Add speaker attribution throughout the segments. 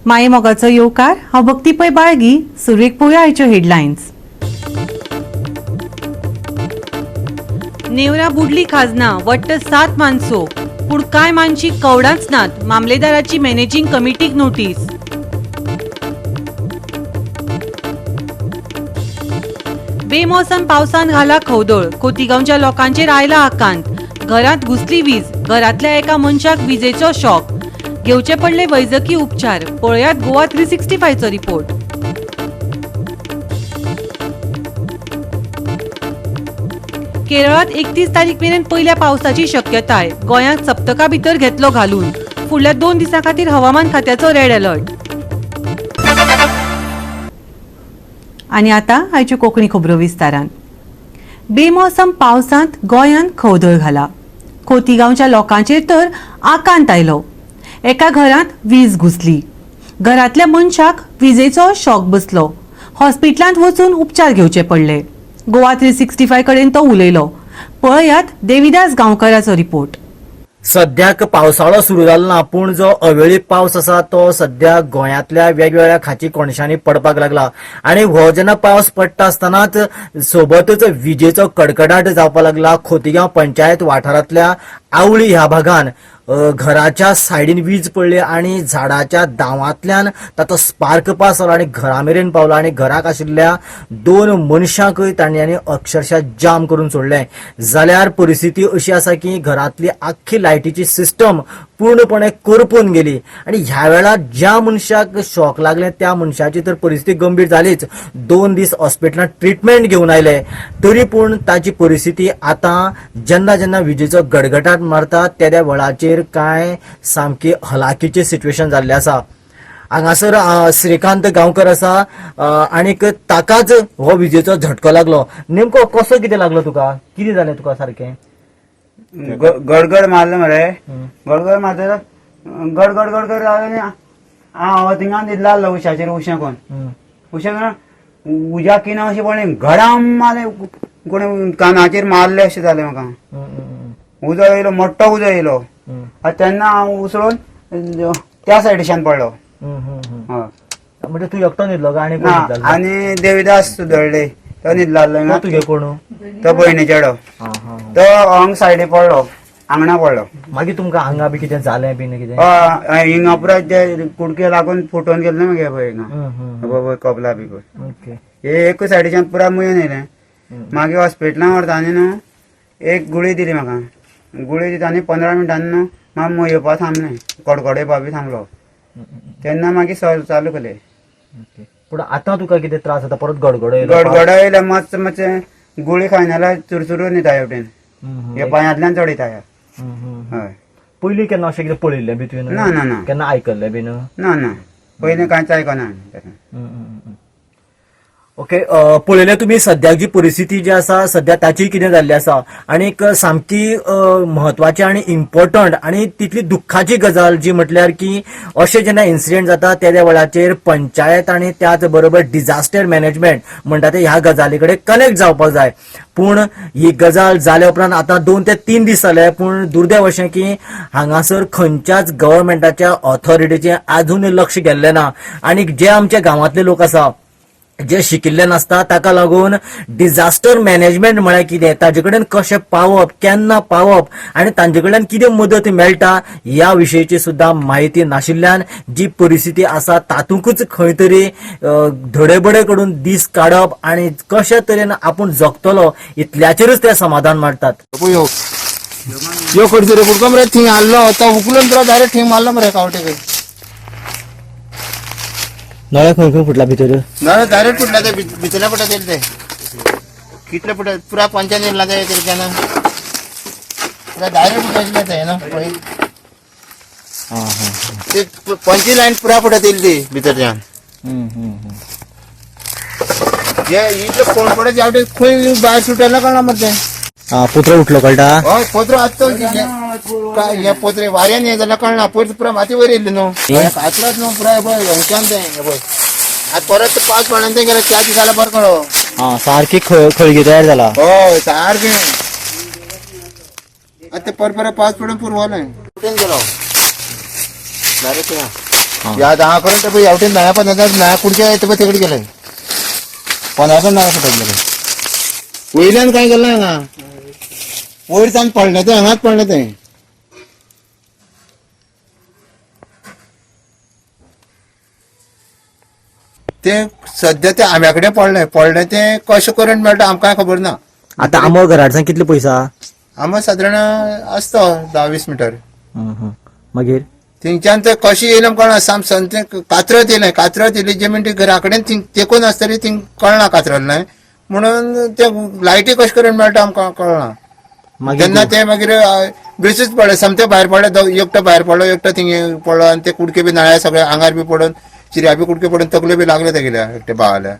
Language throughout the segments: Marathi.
Speaker 1: मायेमोगाचो येवकार हांव भक्ती पै बाळगी. सुरेख पळोवया आयच्यो हेडलायन्स. नेवरा बुडली खाजना वट्ट 7 माणसो, पूण कांय मानशी कवडाच नात. मामलेदाराची मॅनेजिंग कमिटीक नोटीस. बेमोसम पावसान घाला खवदळ. खोतीगांवच्या लोकांचेर आयला आकांत. घरांत घुसली वीज. घरांतल्या एका मनशाक विजेचो शॉक. घेवचे पडले वैजकी उपचार. पळयात गोवा 365 रिपोर्ट. केरळात 31 तारीख मेरेन पहिल्या पावसाची शक्यताय. गोंयांत सप्तका भितर घेतलो घालून. फुडल्या 2 दिसां खातीर हवामान खात्याचो रेड अलर्ट. आनी आतां आयच्यो कोंकणी खबरो विस्तारान. बेमोसम पावसांत गोंयांत खवदळ घाला. खोतीगांवच्या लोकांचेर तर आकांत आयलो. एका घरांत वीज घुसली. घरांतल्या मनशाक विजेचो शॉक बसलो. हॉस्पिटलांत वचून उपचार घेवचे पडले. गोवा 365 कडेन तो उलयलो. पळयात देविदास गांवकाराचो रिपोर्ट.
Speaker 2: सद्याक पावसाळो सुरू जालो ना, पूण जो अवेळी पावस आसा तो सध्या गोंयांतल्या वेगवेगळ्या खाची कोणशांनी पडपाक लागला. आनी हो जेन्ना पावस पडटा आसतनाच सोबतच विजेचो कडकडाट जावपाक लागला. खोतीगांव पंचायत वाठारांतल्या आवळी ह्या भागान घराच्या सायडीन वीज पडली आनी झाडाच्या दावांतल्यान ताचो स्पार्क पासलो आनी घरा मेरेन पावलो आनी घराक आशिल्ल्या 2 मनशांकय तांणी अक्षरशः जाम करून सोडले. जाल्यार परिस्थिती अशी आसा की घरांतली आख्खी लायटीची सिस्टम पूर्णपणे करपून गेली आनी ह्या वेळार ज्या मनशाक शॉक लागले त्या मनशाची तर परिस्थिती गंभीर जालीच. 2 दीस हॉस्पिटलांत ट्रिटमेंट घेवन आयले. तरी पूण ताची परिस्थिती आतां जेन्ना जेन्ना विजेचो गडगडाट मारता त्या वेळाचेर काय सामकी हलाखीची सिच्युएशन जाल्ली आसा. हांगासर श्रीकांत गांवकर आसा आनीक ताकाच हो विजेचो झटको लागलो. नेमको कसो कितें लागलो तुका? कितें जालें तुका सारकें?
Speaker 3: गडगड मारलं मरे. गडगड मारता गडगड गडगड जालें. हांव थिंगा न्हिदला आसलो उशाचेर. उशें कोण उशें उज्या किना अशें पडलें. घडाम मारलें. कोणी कानाचेर मारलें अशें जालें म्हाका. उजो येयलो, मोठो उजो येयलो. तेन्ना हांव उसळून त्या सायडीच्यान पडलो.
Speaker 2: म्हणजे तू एकटो न्हिदलो काय
Speaker 3: आनी देविदास सुदळ्ळे तो न्हिदलो आसलो.
Speaker 2: तुगे कोण?
Speaker 3: तो भयणी चेडो. तो हांग सायडी पडलो, आंगणा पडलो.
Speaker 2: मागीर तुमकां हांगा बी कितें जालें बी कितें?
Speaker 3: हिंगा पुरा जे कुडके लागून फुटोवन गेले ना मगे पळय हिंगा कपला बी पळय. हे एकूच सायडीच्यान पुरा मुयेन येयलें. मागीर हॉस्पिटलांत व्हरतानी न्हू एक गुळी दिली म्हाका. गुळी दितानी 15 मिनटांनी न्हू म्हाका मुय येवपाक थांबलें. कडकडे बी थांबलो. तेन्ना मागीर चालू केलें.
Speaker 2: पूण आतां तुका कितें त्रास जाता? परत गडगडो
Speaker 3: येयले. मातशें मातशें गुळी खायना जाल्यार चुरचुरून येता हेवटेन. हे पांयांतल्यान चड येता. हय.
Speaker 2: पयलीं केन्ना अशें कितें पळयल्लें बी तुवें?
Speaker 3: ना ना ना.
Speaker 2: केन्ना आयकल्लें बी?
Speaker 3: ना ना पयलीं कांयच आयकना.
Speaker 2: ओके. पळयलें तुमी सद्याक जी परिस्थिती जी आसा सध्या ताची कितें जाल्ली आसा. आनीक सामकी म्हत्वाची आनी इम्पॉर्टंट आनी तितली दुख्खाची गजाल जी म्हटल्यार की अशें जेन्ना इन्सिडेंट जाता त्या वेळाचेर पंचायत आनी त्याच बरोबर डिझास्टर मॅनेजमेंट म्हणटा ते ह्या गजाली कडेन कनेक्ट जावपाक जाय. पूण ही गजाल जाल्या उपरांत आतां 2 ते 3 दीस जाले. पूण दुर्दैव अशें की हांगासर खंयच्याच गव्हर्मेंटाच्या ऑथॉरिटीचें आजून लक्ष गेल्लें ना. आनीक जे आमचे गांवांतले लोक आसा जे शिकिल्ले नासता ताका लागून डिझास्टर मॅनेजमेंट म्हळ्यार कितें, ताजे कडेन कशें पावप, केन्ना पावप आनी तांचे कडल्यान कितें मदत मेळटा ह्या विशयीची सुद्दां म्हायती नाशिल्ल्यान जी परिस्थिती आसा तातूंकच खंय तरी धडेबडे कडून दीस काडप आनी कशे तरेन आपूण जगतलो इतल्याचेरच ते समाधान मारतात.
Speaker 4: यो करचो रे पुडको मरे थंय हाडलो तो उकलून तुला डायरेक्ट थंय मारलो मरे कावटे.
Speaker 2: नळ्या खंय खंय फुटला भितर?
Speaker 4: नळ डायरेक्ट फुटला ते भितरल्या फुटत येईल ते. कितले फुटत पुरा पंचायत येयला ते त्यानं पुरा डायरेक्ट फुटायचे ते ना पळय. ते पंची लाईन पुरा फुटत येईल ते भितरच्यान. जे इतले कोण पडत जावटे खंय भायर सुटला कळना मरे ते.
Speaker 2: पुत्र उठलो कळटा?
Speaker 4: हय पोत्र आत्ता हे पोत्रे वाऱ्यान हे जाल्यार कळना. पयर पुरा माती वयर येयल्ली न्हू. कातलाच न्हू पुरा पळय हंच्यान ते पळय. आतां परत 5 पाण्यान ते गेले 4 दिसाला बरें कळो.
Speaker 2: सारकी खळगी तयार जाला.
Speaker 4: हय सारकें. आतां ते परत 5 पडून पुरवलें. कुठून गेलो डायरेक्ट. या 10 करून ते एवढे नया 15 नया पुढच्या येते तिकडे गेले 15 नया फुटत गेले वयल्यान काय केलं हांगा वयर जावन पडले ते हांगाच पडले ते सध्या ते आम्याकडे पडले ते कशें करून मेळटा आमकां खबर ना
Speaker 2: आता आमो घराडसान कितले पयसा
Speaker 4: आम्हा साधारण असतो 10-20 मिटर
Speaker 2: मागीर
Speaker 4: थिंगच्यान ते कशें येयलें आमकां कळना साम ते कातरत येयली जमीन ती घरा कडेन तेकून आसतली थिंग कळना कातरलें म्हणून ते लायटी कशें करून मेळटा आमकां कळना तेन्ना ते मागीर बेसूच पडले सामके भायर पडले एकटो भायर पडलो एकटो थिंग पडलो आनी ते कुडके बी नळ्या सगळे आंगार बी पडून चिऱ्या बी कुडके पडून तकले बी लागले तेगेल्या एकटे भावाल्या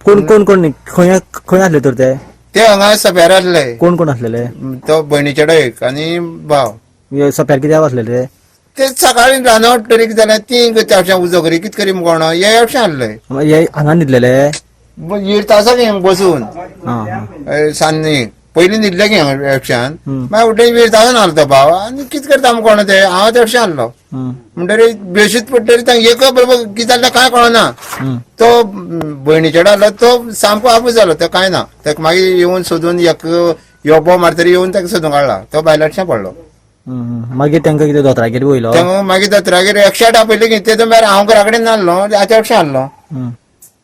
Speaker 2: कोण कोण कोण खंय खंय आसले तर
Speaker 4: ते हांगा सप्यार आसले
Speaker 2: कोण कोण आसलेले
Speaker 4: तो भयणीचेडो एक आनी भाव
Speaker 2: सप्यार कित्याक आसलेले
Speaker 4: ते सकाळी रानावट तरी कितें जालें ती त्या उजो करी कितें करी कोण हे अशें आसलें
Speaker 2: हांगा न्हिदलेले
Speaker 4: तासा गे बसून सान्नी पयलीं न्हिदले गे एपशान मागीर उठून वीर तासान आलो तो भाव आनी कितें करता कोण ते हांव ते अशें आसलो म्हणटरीर बेशीत पडटरी एक बरोबर कितें जालें कांय कळना तो भयणीचेडो आसलो तो सामको आपूस जालो तो कांय ना ताका मागीर येवन सोदून एक योबो मारतरी येवन ताका सोदून काडला तो भायल्याटशें पडलो
Speaker 2: मागीर तांकां कितें दोतोरागेर वयलो
Speaker 4: मागीर दोतोरागेर 108 आपयली गे ते भायर हांव घरा कडेन नासलो आतां अशें आसलो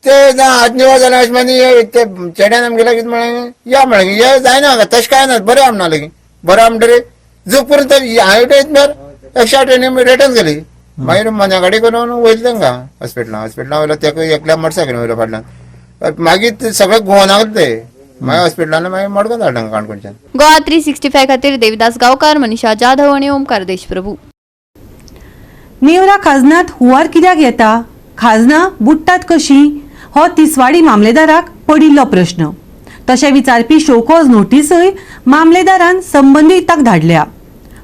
Speaker 4: ते आठ निवळ जालें अशें मागीर ते चेड्यान आमगेल्या कितें म्हळें या म्हळें हे जायना तशें कांय ना बरें आम नासलें बरें आम म्हणटरी जो पर्यंत हांवें येतल्यार 108 रिटर्न गेली मागीर मना गाडी करून वयले तांकां हॉस्पिटलांत वयलो ताका एकल्या मोटरसायकलीन वयलो फाटल्यान मागीर सगळे घुंवन लागले ते मागीर हॉस्पिटलांत मागीर मडगांव धाडले काणकोणच्यान
Speaker 5: गोवा 365 खातीर देविदास गांवकार मनीषा जाधव आनी ओमकार देशप्रभू
Speaker 1: नेवरा खाजनात हुंवार कित्याक येता खाजनां बुडटात कशीं हो तिसवाडी मामलेदाराक पडिल्लो प्रश्न तशें विचारपी शोकॉज नोटीसय मामलेदारान संबंदीताक धाडल्या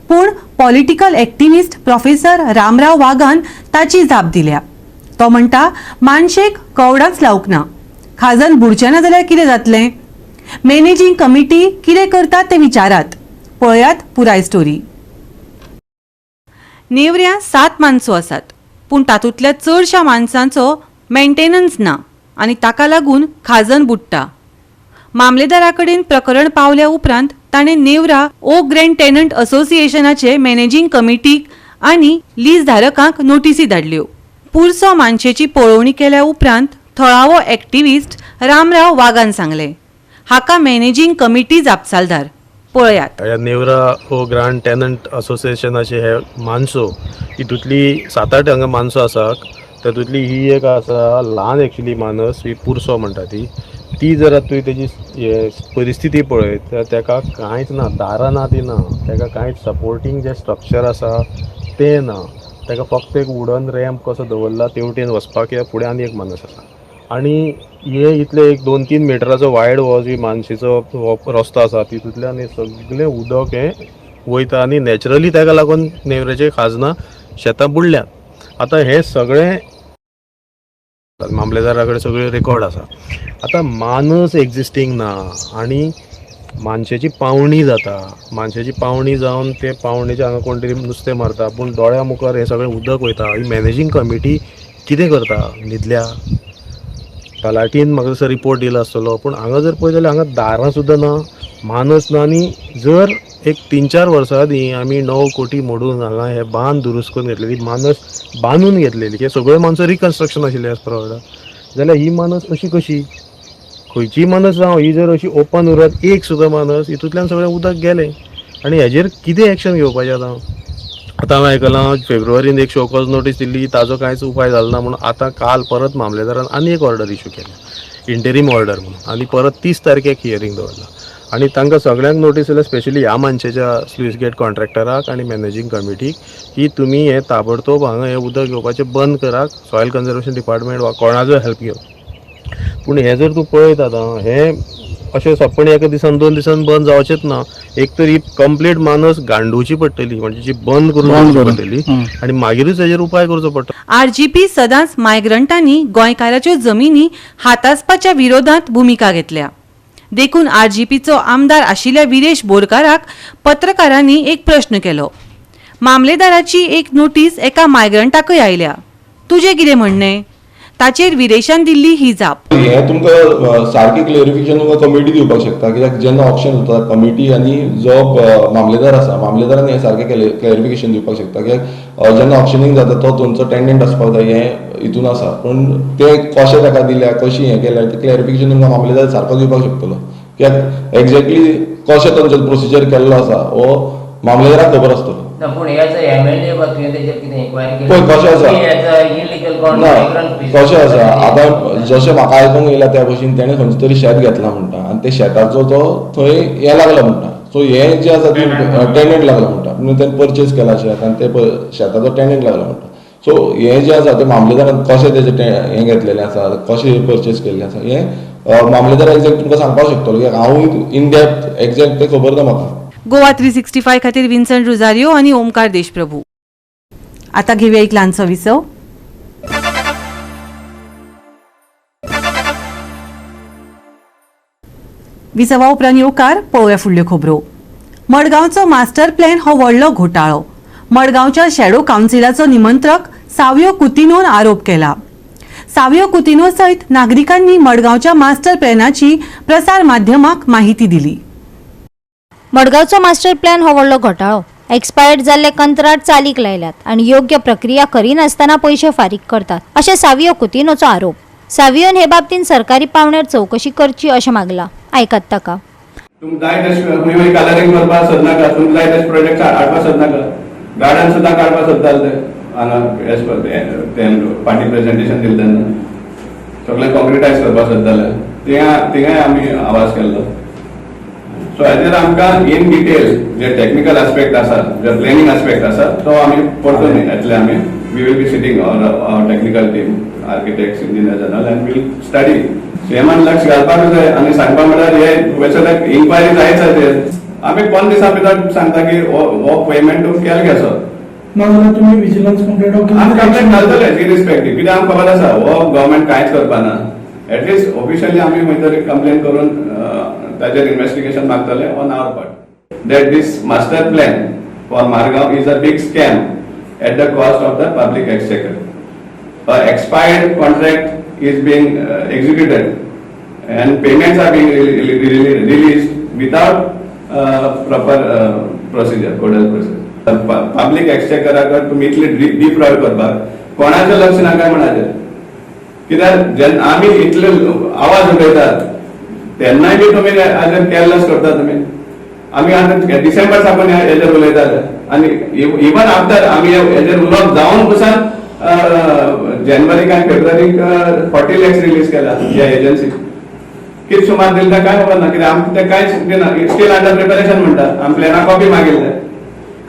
Speaker 1: पूण पॉलिटिकल एक्टिव्हिस्ट प्रोफेसर रामराव वागान ताची जाप दिल्या तो म्हणटा मानशेक कवडाच लावंक ना खाजन बुडचें ना जाल्यार कितें जातलें मॅनेजिंग कमिटी कितें करतात तें विचारात पळयात पुराय स्टोरी नेवऱ्या 7 माणसो आसात पूण तातूंतल्या चडशा माणसांचो मेंटेनन्स ना आनी ताका लागून खाजन बुडटा मामलेदारा कडेन प्रकरण पावल्या उपरांत ताणें नेवरा ओ ग्रँड टेनंट असोसिएशनाचे मॅनेजिंग कमिटीक आनी लीज धारकांक नोटीसी धाडल्यो पुरसो मानशेची पळोवणी केल्या उपरांत थळावो एक्टिव्हिस्ट रामराव वागान सांगले हाका मॅनेजिंग कमिटी जापसालदार पळयात
Speaker 6: नेवरा ओ ग्रँड टेनंट असोसिएशनाचे हे माणसो हितूंतली 7-8 हांगा माणसो आसा तातूंतली ही एक आसा ल्हान एक्चुली मानस ही पुरसो म्हणटा ती जर तुवें तेजी परिस्थिती पळयत तर ताका कांयच ना दारां ना ती ना ताका कांयच सपोर्टींग जे स्ट्रक्चर आसा तें ना ताका फक्त एक वुडन रॅम्प कसो दवरला तेवटेन वचपाक फुडें आनी एक मानस आसा आनी हे इतले एक 2-3 मिटराचो वायड हो जी मानशेचो रस्तो आसा तितूंतल्यान हे सगळें उदक हें वयता आनी नॅचरली ताका लागून नेवऱ्याचे खाजनां शेतां बुडल्यात आतां हे सगळें मामलेदारा कडेन सगळे रेकॉर्ड आसा आतां मानस एक्जिस्टींग ना आनी मानशेची पावणी जाता मानशेची पावणी जावन ते पावणेच्या हांगा कोण तरी नुस्तें मारता पूण दोळ्या मुखार हें सगळें उदक वयता ही मॅनेजींग कमिटी कितें करता न्हिदल्या तलाटीन म्हाका जसो रिपोर्ट दिलो आसतलो पूण हांगा जर पळयत जाल्यार हांगा दारां सुद्दां ना मानस ना आनी जर एक 3-4 वर्सां आदीं आमी 9 कोटी मोडून हांगा हे बांद दुरुस्त करून घेतलेली मानस बांदून घेतलेली हे सगळे मानसो रिकन्स्ट्रक्शन आशिल्ले एज पर ऑर्डर जाल्यार ही मानस अशी कशी खंयची मानस जावं ही जर अशी ओपन उरत एक सुद्दां मानस हितूंतल्यान सगळें उदक गेलें आनी हेजेर कितें एक्शन घेवपाचें आतां हांवें आयकलां फेब्रुवारीन एक शोकॉज नोटीस दिल्ली ताजो कांयच उपाय जालो ना म्हणून आतां काल परत मामलेदारान आनी एक ऑर्डर इश्यू केल्या इंटरीम ऑर्डर म्हणून आनी परत 30 तारखेक हियरींग दवरला आनी तांकां सगळ्यांक नोटीस दिल्या स्पेशली ह्या मनशाच्या स्लूइस गेट कॉन्ट्रॅक्टराक आनी मॅनेजींग कमिटीक की तुमी हे ताबडतोब हांगा हें उदक घेवपाचें बंद करात सॉयल कन्जर्वेशन डिपार्टमेंट वा कोणाचो हेल्प घेवन पूण हें जर तूं पळयत आतां हें अशें सोंपणी एका दिसान 2 दिसान बंद जावचेंच ना एक तर ही कंप्लीट मानस गांडूची पडटली म्हणजे जी बंद करून पडटली आनी मागीरूच हेजेर उपाय करचो पडटा
Speaker 1: आरजीपी सदांच मायग्रंटांनी गोंयकाराच्यो जमिनी हातासपाच्या विरोधात भुमिका घेतल्या देखून आरजीपीचो आमदार आशिल्ल्या विरेश बोरकाराक पत्रकारांनी एक प्रश्न केलो मामलेदाराची एक नोटीस एका मायग्रंटाकय आयल्या. तुझे कितें म्हणणें? ताचेर विरेशान दिल्ली ही जाप.
Speaker 7: हे तुमकां सारकें क्लियरिफिकेशन तुमकां कमिटी दिवपाक शकता, कित्याक जेन्ना ऑप्शन जाता कमिटी आनी जो मामलेदार आसा मामलेदारान हे सारकें क्लियरिफिकेशन दिवपाक शकता, कित्याक जेन्ना ऑप्शनींग जाता तो तुमचो टेंडंट आसपाक जाय हे हितून आसा. पूण ते कशें ताका दिल्या कशी हें केल्या ते क्लियरिफिकेशन तुमकां मामलेदार सारको दिवपाक शकतलो, कित्याक एक्झॅक्टली कशें तांचो प्रोसिजर केल्लो आसा हो मामलेदाराक खबर आसतलो.
Speaker 8: पूण हेचो एमएलए बातमी तेजेर कितें इन्क्वायरी
Speaker 7: पळय कशें आसा
Speaker 8: इलिगल
Speaker 7: ना कशें आसा आतां जशें म्हाका आयकूंक येयला त्या भशेन तेणें खंयचें तरी शेत घेतलां म्हणटा आनी ते शेताचो तो थंय हे लागला म्हणटा. सो हे जे आसा ते टेनंट लागला म्हणटा, म्हणून तेणें परचेस केला शेत आनी ते शेताचो टेनंट लागला म्हणटा. सो हे जे आसा ते मामलेदारान कशें तेजें हें घेतलेलें आसा कशें परचेस केल्लें आसा हें मामलेदार एक्झॅक्ट तुमकां सांगपाक शकतलो, कित्याक हांव इन डेप्थ एक्झॅक्ट ते खबर ना म्हाका.
Speaker 1: गोवा 365 खातीर विन्संट रुजारियो आनी ओमकार देशप्रभू. आता घेऊया एक ल्हानसो विसव. विसवा उपरांत येवकार पळोवया फुडल्यो खबरो. मडगांवचो मास्टर प्लॅन हो व्हडलो घोटाळो. मडगांवच्या शॅडो कावन्सिलाचो निमंत्रक सावियो कुतिनोन आरोप केला. सावियो कुतिनो सयत नागरिकांनी मडगांवच्या मास्टर प्लॅनाची प्रसार माध्यमांक माहिती दिली.
Speaker 9: मडगांवचो मास्टर प्लॅन हो व्हडलो घोटाळो. एक्सपायर्ड जाल्ले कंत्राट चालीक लायल्यात आनी योग्य प्रक्रिया करिनासतना पयशे फारीक करतात अशें सावियो कुतिनोचो आरोप. सावियोन हे बाबतींत सरकारी पावण्यार चवकशी करची अशें मागलां. आयकात ताका.
Speaker 10: तुम जाय तशें खंय कलरिंग करपाक सोदनाका, तुम जाय तशें प्रोजेक्ट हाडपाक सोदनाका, गार्डन सुद्दां काडपाक सोदताले ते हांगा एज पर तें पार्टी प्रेजेंटेशन दिलें तेन्ना सगळें कॉन्क्रिटायज करपाक सोदताले, थिंगाय आमी आवाज केल्लो. सो हेजेर आमकां इन डिटेल जे टेक्निकल एस्पेक्ट आसा जे प्लॅनिंग एस्पेक्ट आसा तो आमी परतून येतले. आमी we will be sitting our technical team architects engineers and all and will study. हेमान लक्ष घालपाक जाय आनी सांगपाक म्हळ्यार हे वेचो इन्क्वायरी जायच तेर आमी 5 दिसां भितर सांगता की हो पेमेंट तुमी केल घेसो
Speaker 11: नाजाल्यार तुमी विजिलन्स कंप्लेंट
Speaker 10: आमी कंप्लेंट घालतले इरिस्पेक्टीव, कित्याक आमकां खबर आसा हो गव्हर्मेंट कांयच करपाना. एटलिस्ट ऑफिशियली आमी खंय तरी कंप्लेंट करून ताचेर इन्व्हेस्टिगेशन मागतले on our part. That this master plan for Margao is a big scam at the cost of the public exchequer. A expired contract is being executed and payments are being released without proper procedure, codal procedure. Public exchequer agar तुम्ही इतले डिफ्रॉड करपाक कोणाचें लक्ष नाका म्हणाचे, कित्याक जेन्ना आमी इतले आवाज उठयतात तेन्नाय बी तुमी हाजेर केअरलेस करता. तुमी आमी आतां डिसेंबर साकून हेजेर उलयताले आनी इवन आफ्टर आमी हेजेर उलोवप जावन पसून जानेवारी काय फेब्रुवारीक 40 lakhs रिलीज केला ह्या एजन्सीक. किती सुमार दिले काय खबर ना, कित्याक आमकां ते कांयच दिना. स्टील अंडर प्रिपरेशन म्हणटा. आमी प्लॅना कॉपी मागिल्ले,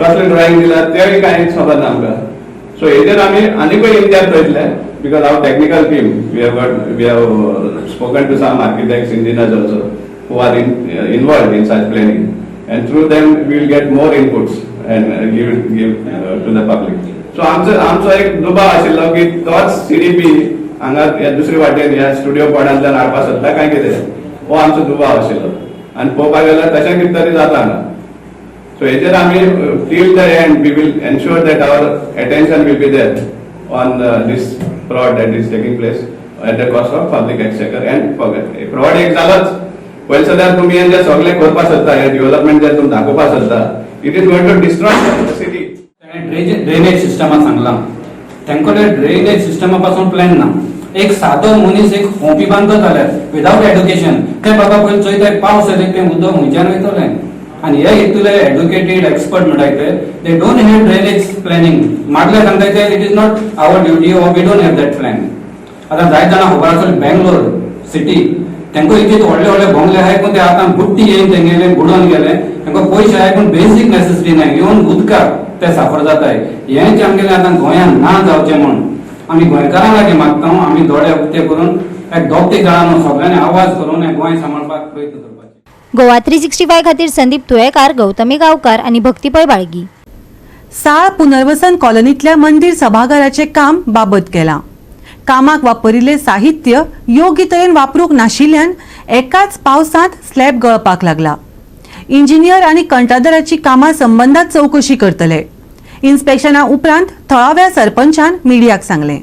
Speaker 10: कसले ड्रॉइंग दिला तेय कांयच खबर ना आमकां. सो हेजेर आमी आनीकूय इन डेप्थ वयतले, because our technical team we have spoken to some architects engineers also who are involved in such planning and through them we will get more inputs and give to the public. So आमचो एक दुबाव आशिल्लो की तोच सीडीपी हांगा दुसरे वाटेन ह्या स्टुडिओ पॉइंटांतल्यान हाडपाक सोदता काय कितें, हो आमचो दुबाव आशिल्लो. आनी पळोवपाक गेल्यार तशें कितें तरी जाता हांगा. सो हेजेर आमी till the end we will ensure that our attention will be there on this fraud that is taking place at the cost of public exchequer and fraud एक जालोच. पयलीं सद्याक तुमी हे जे सगळें करपाक सोदता, हे डेव्हलपमेंट जे तुमी दाखोवपाक सोदता, it is going to destroy the city.
Speaker 11: Drainage सिस्टमा सांगला तेंकोले ड्रेनेज सिस्टमा पासून प्लॅन ना. एक सादो मनीस एक होंपी बांदता जाल्यार विदाउट एड्युकेशन काय बाबा पयलीं चोयता पावस येता तें उदक खंयच्यान वयतलें. आनी हे इतले एड्युकेटेड एक्सपर्ट म्हणटाय ते डोंट हॅव ड्रेनेज प्लॅनिंग. मागले सांगताय ते it is not our duty or we don't have that plan. आतां जायत जाणां खबर आसतली बेंगलोर सिटी तांकां इतले व्हडले व्हडले बंगले आहाय पूण ते आतां बुट्टी येवन तेंगेले बुडोवन गेले. तांकां पयशे आहाय पूण बेसीक नेसेसिटी नाय. इवन उदकाक ते साफर जाताय. हेंच आमगेलें आतां गोंयांत ना जावचें म्हण आमी गोंयकारां लागीं मागता. आमी दोळे उक्ते करून एक दोगती काळान सगळ्यांनी आवाज करून हें गोंय सांबाळपाक प्रयत्न करपाचे.
Speaker 9: गोवा 365 खातीर संदीप तुयेकार, गौतमी गांवकार आनी भक्तीपय बाळगी.
Speaker 1: साळ पुनर्वसन कॉलनीतल्या मंदिर सभाघराचे काम बाबत केलां. कामाक वापरिल्लें साहित्य योग्य तरेन वापरूंक नाशिल्ल्यान एकाच पावसांत स्लॅब गळपाक लागला. इंजिनियर आनी कंत्राटदाराची कामां संबंदात चवकशी करतले. इन्स्पेक्शना उपरांत थळाव्या सरपंचान मिडियाक सांगलें.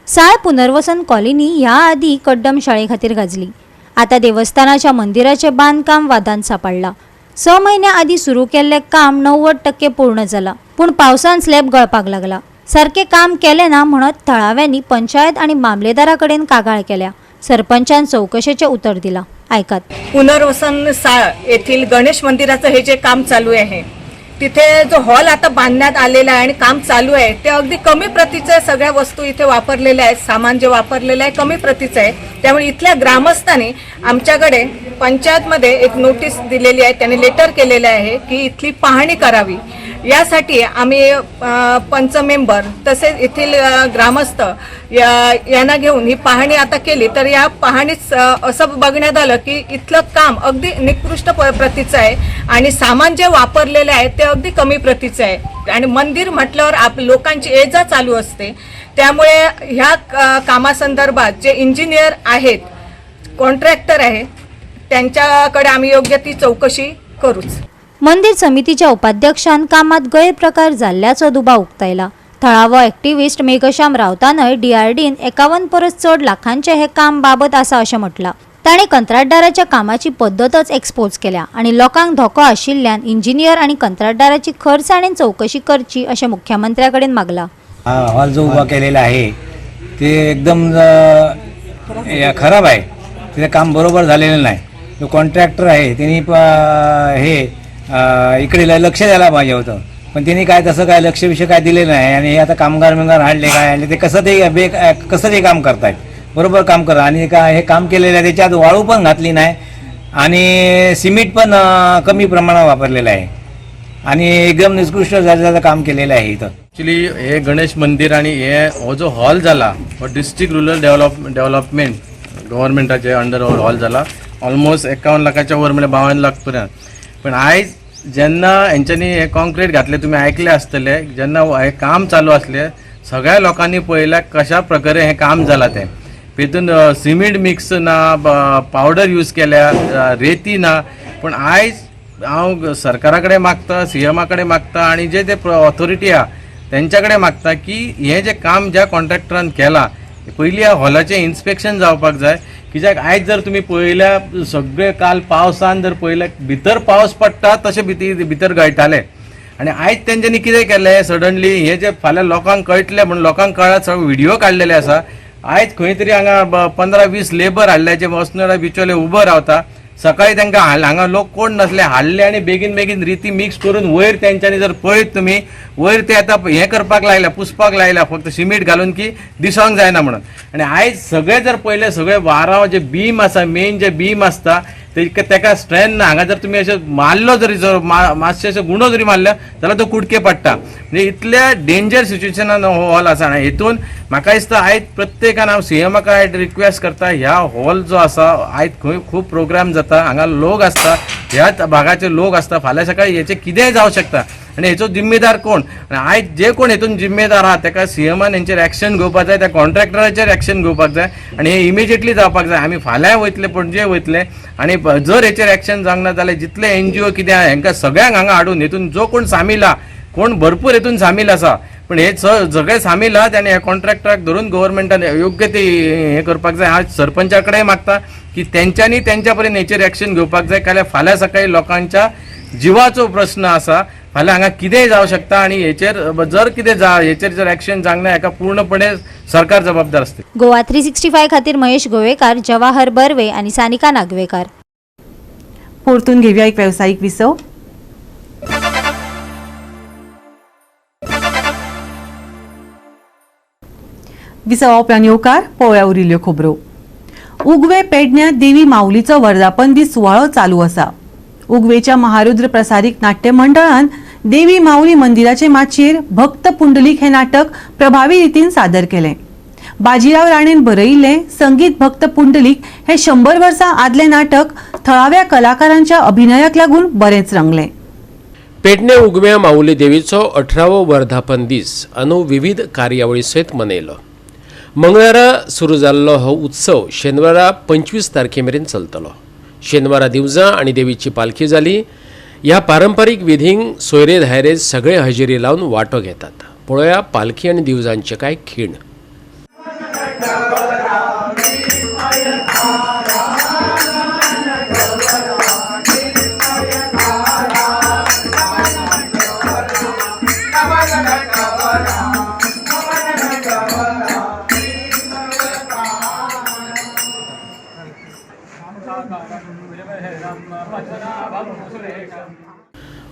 Speaker 9: साळ पुनर्वसन कॉलनी ह्या आधी कड्डम शाळे खातीर गाजली. आता देवस्थानाच्या मंदिराचे बांदकाम वादांत सापडला. 6 महिन्या आधी सुरू केल्ले काम 90% पूर्ण जाला, पूण पावसान स्लॅब गळपाक लागला. सारखे काम केले ना म्हणत थळाव्यांनी पंचायत आणि मामलेदारा कडेन कागाळ केल्या. सरपंचान चौकशेचे उत्तर दिला. ऐकात.
Speaker 12: पुनर्वसन साळ येथील गणेश मंदिराचं हे जे काम चालू आहे, तिथे जो हॉल आता बांधण्यात आलेला आहे आणि काम चालू आहे ते अगदी कमी प्रतीचं आहे. सगळ्या वस्तू इथे वापरलेल्या आहेत, सामान जे वापरलेलं आहे कमी प्रतीचं आहे. त्यामुळे इथल्या ग्रामस्थांनी आमच्याकडे पंचायतमध्ये एक नोटीस दिलेली आहे, त्यांनी लेटर केलेलं आहे की इथली पाहणी करावी. यासाठी आम्ही पंच मेंबर तसेच येथील ग्रामस्थ यांना घेऊन ही पाहणी आता केली. तर या पाहणीत असं बघण्यात आलं की इथलं काम अगदी निकृष्ट प्रतीचं आहे आणि सामान जे वापरलेले आहे ते अगदी कमी प्रतीचं आहे. आणि मंदिर म्हटल्यावर लोकांची ये जा चालू असते, त्यामुळे ह्या कामासंदर्भात जे इंजिनियर आहेत, कॉन्ट्रॅक्टर आहे, त्यांच्याकडे आम्ही योग्य ती चौकशी करूच.
Speaker 9: मंदिर समितीच्या उपाध्यक्षान कामात गैरप्रकार जाल्ल्याचो दुबाव उक्तायला. थळावो एक्टिव्हिस्ट मेघश्याम रावतानय DRDन 51 परस चड लाखांचे हे काम बाबत आसा अशें म्हटलां. ताणें कंत्राटदाराच्या कामाची पद्दतच एक्सपोज केल्या आणि लोकांक धोको आशिल्ल्यान इंजिनियर आणि कंत्राटदाराची खर्चाणेन चौकशी करची अशें मुख्यमंत्र्याकडेन मागला.
Speaker 3: हॉल जो उभा केलेला आहे ते एकदम खराब आहे. तिथे काम बरोबर झालेलं नाही. जो कॉन्ट्रॅक्टर आहे त्यांनी इकडे लक्ष द्यायला पाहिजे होतं, पण त्यांनी काय तसं काय लक्ष विषय काय दिलेलं नाही. आणि हे आता कामगार आणले काय आणले ते कसं ते काम करतायत, बरोबर काम करा. आणि काय हे काम केलेलं आहे त्याच्यात वाळू पण घातली नाही आणि सिमेंट पण कमी प्रमाणात वापरलेलं आहे आणि एकदम निकृष्ट दर्जाचं काम केलेलं आहे इथं.
Speaker 6: ॲक्च्युली हे गणेश मंदिर आणि हो जो हॉल झाला हो डिस्ट्रिक्ट रुरल डेव्हलपमेंट गव्हर्मेंटाचे अंडर हॉल झाला. ऑलमोस्ट 51 लाखाच्या वर म्हणजे 52 लाख पर्यंत. पण आयज जेन्ना हेंच्यांनी हे कॉन्क्रीट घातले, तुम्ही ऐकले आसतले, जेन्ना हे काम चालू असले सगळ्या लोकांनी पळयल्या कशा प्रकारे हे काम जालां तें. हितून सिमेंट मिक्स ना, पावडर यूज केल्या, रेती ना. पण आयज हांव सरकारा कडेन मागता, CMA कडेन मागता आणि जे ऑथॉरिटी आहा तेंच्या कडेन मागता की हे जे काम ज्या कॉन्ट्रॅक्टरान केलां पयलीं ह्या हॉलाचें इन्स्पेक्शन जावपाक जाय. कित्याक आयज जर तुमी पळयल्या सगळे काल पावसान जर पळयल्या भितर पावस पडटा तशें भितर गळटाले. आणि आयज तेंच्यांनी कितें केलें सडनली हे जे फाल्यां लोकांक कळटलें म्हणून लोकांक कळ्ळां, सगळे व्हिडिओ काडलेले आसा. आयज खंय तरी हांगा 15-20 लेबर हाडल्याचे वसनोडा बिचोले उबो रावता. सकाळी तांकां हांगा लोक कोण नसले हाडले आणि बेगीन रेती मिक्स करून वयर तेंच्यांनी जर पळयत तुमी वयर ते आतां हें करपाक लायल्या, पुसपाक लायल्या फक्त सिमेंट घालून की दिसोंक जायना म्हणून. आणि आयज सगळे जर पळयले सगळे वाराव जे बीम आसा, मेन जे बीम आसता तेका स्ट्रेंथ ना. हांगा जर तुमी अशें मारलो जरी मातशें अशें गुणो जरी मारल्या जाल्यार तो कुडके पडटा. म्हणजे इतल्या डेंजर सिच्युएशनान हो हॉल आसा. आणि हेतून म्हाका दिसता आयज प्रत्येकान हांव CMA कडेन रिक्वेस्ट करता, ह्या हॉल जो आसा आयज खंय खूब प्रोग्राम जाता, हांगा लोक आसता, ह्याच भागाचे लोक आसता, फाल्यां सकाळी हेचें कितेंय जावं शकता. आणि हेचो जिम्मेदार कोण? आणि आयज जे कोण हेतून जिम्मेदार आहा तेका CMAन हेंचेर एक्शन घेवपाक जाय, त्या कॉन्ट्रॅक्टराचेर एक्शन घेवपाक जाय आणि हे इमिजिएटली जावपाक जाय. आमी फाल्यां वयतले, पणजे वयतले आणि जर हेचेर एक्शन जावंक ना जाल्यार जितले NGO कितें आहा हेंकां सगळ्यांक हांगा हाडून हेतून जो कोण सामील आहा, कोण भरपूर हेतून सामील आसा, पण हे सगळे सामील आहा त्याने ह्या कॉन्ट्रॅक्टराक धरून गव्हर्मेंटान योग्य ते हे करपाक जाय. हांव सरपंचा कडेन मागता की तेंच्यांनी तेंच्या पर्यंत हेचेर एक्शन घेवपाक जाय. जाल्यार फाल्यां सकाळी लोकांच्या जिवाचो प्रश्न आसा, फाल्यां हांगा कितेंय जावं शकता आणि हेचेर जर कितें हेचेर जर एक्शन जावंक ना हेका पूर्णपणे सरकार जबाबदार असते.
Speaker 9: गोवा 365 खातीर महेश गोवेकार, जवाहर बर्वे आणि सानिका नागवेकार.
Speaker 1: परतून घेवया एक वेवसायीक विसव. विसवा उपरांत येवकार पळोवया उरिल्ल्यो खबरो. उगवे पेडण्यात देवी माऊलीचो वर्धापन दीस सुवाळो चालू आसा. उगवेच्या महारुद्र प्रसारीक नाट्य मंडळान देवी माऊली मंदिराचे माचयेर भक्त पुंडलीक हे नाटक प्रभावी रितीन सादर केलें. बाजीराव राणेन बरयिल्लें संगीत भक्त पुंडलीक हे 100 वर्सां आदलें नाटक थळाव्या कलाकारांच्या अभिनयाक लागून बरेंच रंगलें.
Speaker 13: पेडणे उगव्या माऊली देवीचो 18वो वर्धापन दीस अंदू विविध कार्यावळी सयत मनयलो. मंगळारा सुरू जाल्लो हो उत्सव शेनवारा 25 तारखे मेरेन चलतलो. शेनवारा दिवजां आनी देवीची पालखी जाली. ह्या पारंपरीक विधींक सोयरे धायरे सगळे हजेरी लावून वाटो घेतात. पळोवया पालखी आनी दिवजांचे कांय खीण.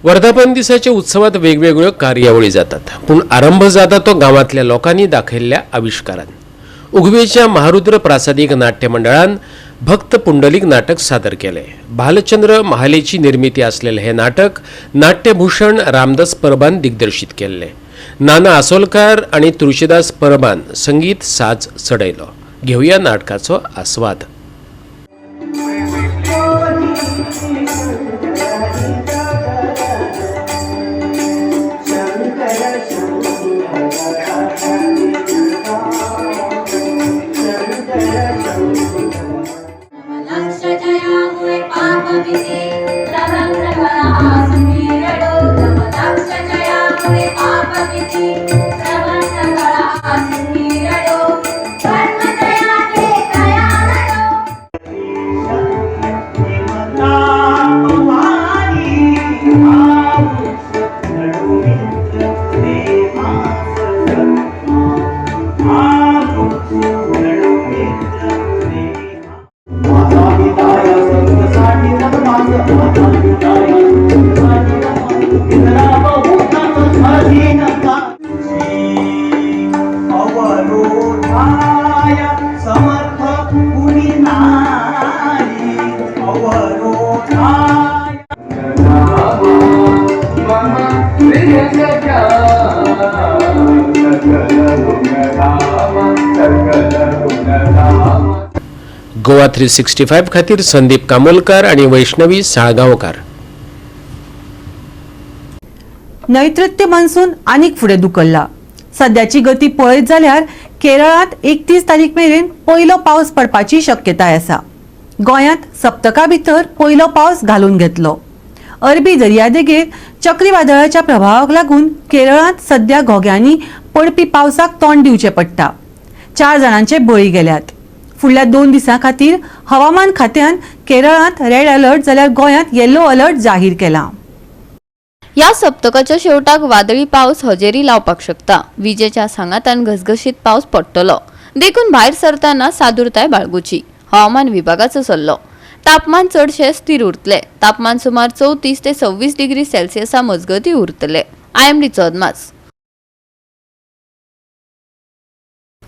Speaker 13: वर्धापन दिसाच्या उत्सवात वेगवेगळ्यो कार्यावळी जातात, पूण आरंभ जाता तो गांवांतल्या लोकांनी दाखयल्ल्या आविष्कारान. उगवेच्या महारुद्र प्रासादीक नाट्य मंडळान भक्त पुंडलीक नाटक सादर केले. भालचंद्र महालेची निर्मिती असलेले हे नाटक नाट्यभूषण रामदास परबान दिग्दर्शित केल्ले. नाना आसोलकार आणि तुळशीदास परबान संगीत साज चढयलो. घेऊया नाटकाचो आस्वाद. गोवा 365 खातीर संदीप कामोलकार आणि वैष्णवी साळगांवकार.
Speaker 1: नैऋत्य मान्सून आनीक फुडें धुकल्ला. सध्याची गती पळयत जाल्यार केरळांत 31 तारीख मेरेन पयलो पावस पडपाची शक्यताय आसा. गोंयांत सप्तका भितर पयलो पावस घालून घेतलो. अरबी दर्यादेगेर चक्रीवादळाच्या प्रभावाक लागून केरळांत सध्या घोग्यांनी पडपी पावसाक तोंड दिवचें पडटा. 4 जाणांचे बळी गेल्यात. फुडल्या 2 दिसां खातीर हवामान खात्यान केरळांत रेड अलर्ट जाल्यार गोंयांत येलो अलर्ट जाहीर केला.
Speaker 5: या सप्तकाच्या शेवटाक वादळी पावस हजेरी लावपाक शकता. विजेच्या सांगातान घसघशीत पावस पडटलो. देखून भायर सरतना सादुरताय बाळगुची. हवामान विभागाचो सल्लो. तापमान चडशे स्थिर उरतले. तापमान सुमार 34 ते 26 डिग्री सेल्सियसा मजगती उरतले. IMDचो अदमास.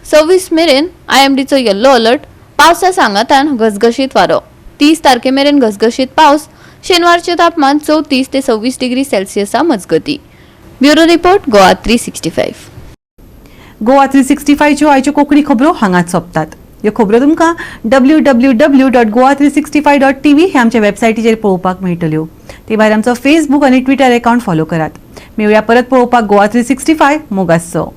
Speaker 5: 26 मेरेन IMDचो येल्लो अलर्ट. पावसा सांगातान घसघशीत वारो. 30 तारखे मेरेन घसघशीत पावस. शेनवारचे तापमान 34 ते 26 डिग्री सेल्सियसा मजगती. Bureau report Goa 365.
Speaker 1: गोवा 365 च्यो आयच्यो कोंकणी खबरो हांगाच सोंपतात. ह्यो खबरो तुमकां www.goa365.tv हे आमच्या वेबसायटीचेर पळोवपाक मेळटल्यो. ते भायर आमचो फेसबूक आनी ट्विटर अकाउंट फॉलो करात. मेळुया परत पळोवपाक गोवा 365 मोगासो.